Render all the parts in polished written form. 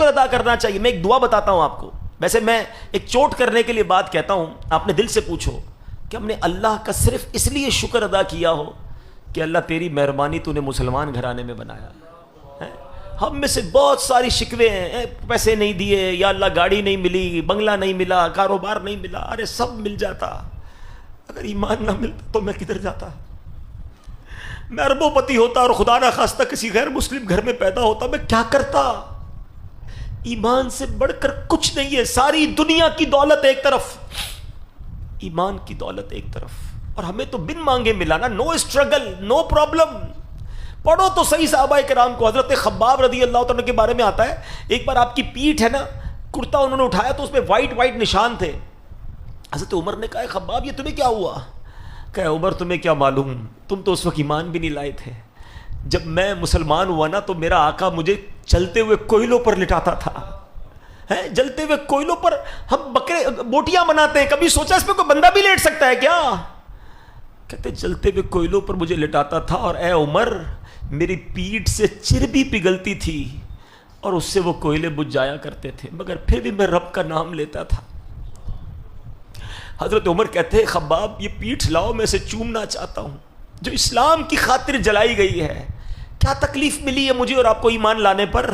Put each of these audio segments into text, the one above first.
شکر ادا کرنا چاہیے. میں ایک دعا بتاتا ہوں آپ کو, ویسے میں ایک چوٹ کرنے کے لیے بات کہتا ہوں, آپ نے دل سے پوچھو کہ ہم نے اللہ کا صرف اس لیے شکر ادا کیا ہو کہ اللہ تیری مہربانی تو نے مسلمان گھرانے میں بنایا. ہم میں سے بہت ساری شکوے ہیں, پیسے نہیں دیے, یا اللہ گاڑی نہیں ملی, بنگلہ نہیں ملا, کاروبار نہیں ملا. ارے سب مل جاتا, اگر ایمان نہ ملتا تو میں کدھر جاتا؟ میں اربوں پتی ہوتا اور خدا نہ خواستہ کسی غیر مسلم گھر میں پیدا ہوتا, میں کیا کرتا؟ ایمان سے بڑھ کر کچھ نہیں ہے. ساری دنیا کی دولت ایک طرف, ایمان کی دولت ایک طرف, اور ہمیں تو بن مانگے ملا نا. نو اسٹرگل, نو پرابلم. پڑھو تو صحیح صحابہ کرام کو. حضرت خباب رضی اللہ عنہ کے بارے میں آتا ہے, ایک بار آپ کی پیٹھ ہے نا, کرتا انہوں نے اٹھایا تو اس پہ وائٹ نشان تھے. حضرت عمر نے کہا خباب یہ تمہیں کیا ہوا؟ کہ عمر تمہیں کیا معلوم, تم تو اس وقت ایمان بھی نہیں لائے تھے. جب میں مسلمان ہوا نا تو میرا آقا مجھے چلتے ہوئے کوئلوں پر لٹاتا تھا. جلتے ہوئے کوئلوں پر ہم بکرے بوٹیاں بناتے ہیں, کبھی سوچا اس پہ کوئی بندہ بھی لیٹ سکتا ہے کیا؟ کہتے جلتے ہوئے کوئلوں پر مجھے لٹاتا تھا, اور اے عمر میری پیٹھ سے چربی پگھلتی تھی اور اس سے وہ کوئلے بجھ جایا کرتے تھے, مگر پھر بھی میں رب کا نام لیتا تھا. حضرت عمر کہتے ہیں خباب یہ پیٹھ لاؤ, میں اسے چومنا چاہتا ہوں جو اسلام کی خاطر جلائی گئی ہے. کیا تکلیف ملی ہے مجھے اور آپ کو ایمان لانے پر؟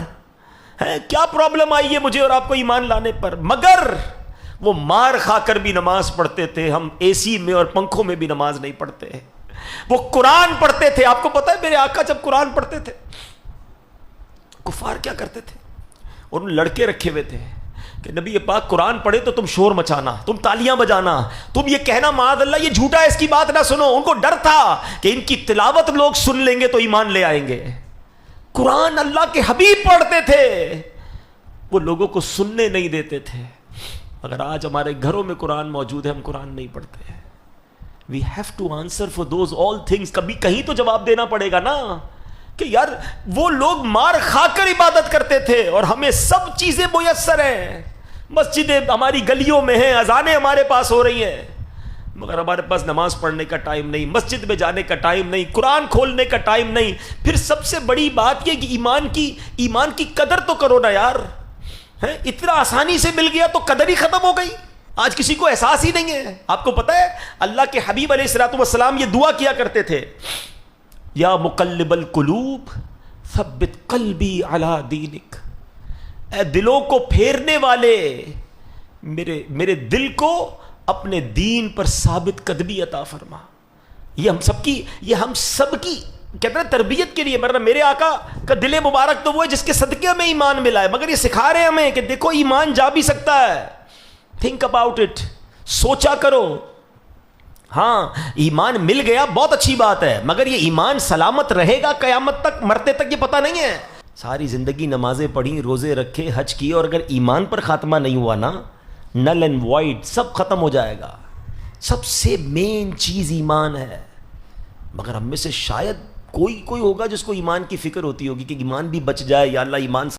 کیا پرابلم آئی ہے مجھے اور آپ کو ایمان لانے پر؟ مگر وہ مار کھا کر بھی نماز پڑھتے تھے, ہم اے سی میں اور پنکھوں میں بھی نماز نہیں پڑھتے. وہ قرآن پڑھتے تھے. آپ کو پتہ ہے میرے آقا جب قرآن پڑھتے تھے کفار کیا کرتے تھے؟ انہوں نے لڑکے رکھے ہوئے تھے کہ نبی پاک قرآن پڑھے تو تم شور مچانا, تم تالیاں بجانا, تم یہ کہنا معاذ اللہ یہ جھوٹا ہے, اس کی بات نہ سنو. ان کو ڈر تھا کہ ان کی تلاوت لوگ سن لیں گے تو ایمان لے آئیں گے. قرآن اللہ کے حبیب پڑھتے تھے, وہ لوگوں کو سننے نہیں دیتے تھے. اگر آج ہمارے گھروں میں قرآن موجود ہے, ہم قرآن نہیں پڑھتے ہیں. We have to answer for those all things. کبھی کہیں تو جواب دینا پڑے گا نا کہ یار وہ لوگ مار کھا کر عبادت کرتے تھے اور ہمیں سب چیزیں میسر ہیں. مسجدیں ہماری گلیوں میں ہیں, اذانیں ہمارے پاس ہو رہی ہیں, مگر ہمارے پاس نماز پڑھنے کا ٹائم نہیں, مسجد میں جانے کا ٹائم نہیں, قرآن کھولنے کا ٹائم نہیں. پھر سب سے بڑی بات یہ کہ ایمان کی قدر تو کرو نا یار. اتنا آسانی سے مل گیا تو قدر ہی ختم ہو گئی. آج کسی کو احساس ہی نہیں ہے. آپ کو پتہ ہے اللہ کے حبیب علیہ الصلوۃ والسلام یہ دعا کیا کرتے تھے, یا مقلب القلوب ثبت قلبی علی دینک. اے دلوں کو پھیرنے والے, میرے دل کو اپنے دین پر ثابت قدمی عطا فرما. یہ ہم سب کی کہتے ہیں تربیت کے لیے. میرے آقا کا دل مبارک تو وہ ہے جس کے صدقے ہمیں ایمان ملا ہے, مگر یہ سکھا رہے ہیں ہمیں کہ دیکھو ایمان جا بھی سکتا ہے. تھنک اباؤٹ اٹ, سوچا کرو. ہاں ایمان مل گیا بہت اچھی بات ہے, مگر یہ ایمان سلامت رہے گا قیامت تک, مرتے تک یہ پتہ نہیں ہے. ساری زندگی نمازیں پڑھی, روزے رکھے, حج کیے, اور اگر ایمان پر خاتمہ نہیں ہوا نا, نل اینڈ وائڈ, سب ختم ہو جائے گا. سب سے مین چیز ایمان ہے. مگر ہم میں سے شاید کوئی ہوگا جس کو ایمان کی فکر ہوتی ہوگی کہ ایمان بھی بچ جائے, یا اللہ ایمان